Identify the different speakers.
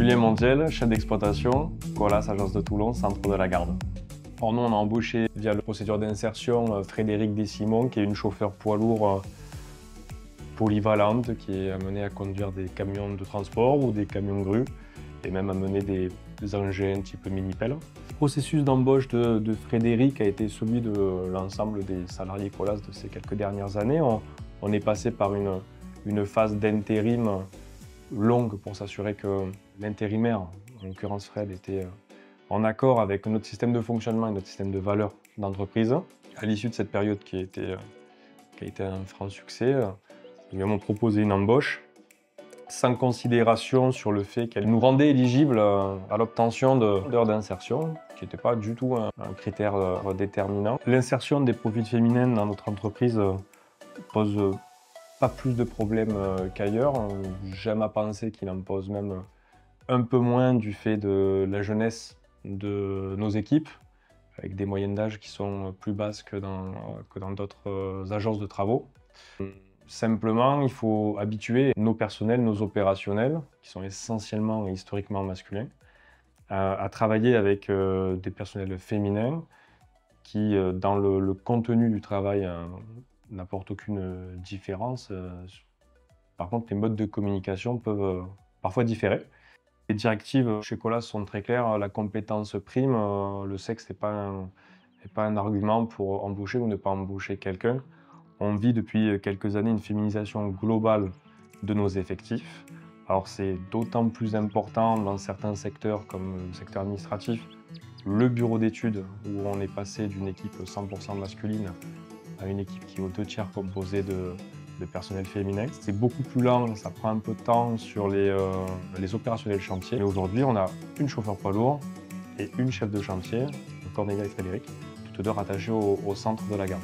Speaker 1: Julien Montiel, chef d'exploitation, Colas, agence de Toulon, centre de la Garde. Alors nous, on a embauché via la procédure d'insertion Frédéric Desimon, qui est une chauffeur poids lourd polyvalente, qui est amenée à conduire des camions de transport ou des camions grues, et même à mener des engins type mini-pelle. Le processus d'embauche de Frédéric a été celui de l'ensemble des salariés Colas de ces quelques dernières années. On est passé par une phase d'intérim longue pour s'assurer que l'intérimaire, en l'occurrence Fred, était en accord avec notre système de fonctionnement et notre système de valeur d'entreprise. À l'issue de cette période qui a été un franc succès, ils m'ont proposé une embauche sans considération sur le fait qu'elle nous rendait éligibles à l'obtention d'heures d'insertion, qui n'était pas du tout un critère déterminant. L'insertion des profils féminins dans notre entreprise pose pas plus de problèmes qu'ailleurs. J'aime à penser qu'il en pose même un peu moins du fait de la jeunesse de nos équipes, avec des moyennes d'âge qui sont plus basses que dans d'autres agences de travaux. Simplement, il faut habituer nos personnels, nos opérationnels, qui sont essentiellement et historiquement masculins, à travailler avec des personnels féminins qui, dans le contenu du travail, n'apportent aucune différence. Par contre, les modes de communication peuvent parfois différer. Les directives chez Colas sont très claires, la compétence prime, le sexe n'est pas un argument pour embaucher ou ne pas embaucher quelqu'un. On vit depuis quelques années une féminisation globale de nos effectifs. Alors c'est d'autant plus important dans certains secteurs comme le secteur administratif, le bureau d'études où on est passé d'une équipe 100% masculine à une équipe qui est aux 2/3 composée de personnel féminin. C'est beaucoup plus lent, ça prend un peu de temps sur les opérationnels chantier. Mais aujourd'hui, on a une chauffeur poids lourd et une chef de chantier, Cornelia et Frédéric, toutes deux rattachées au centre de la Garde.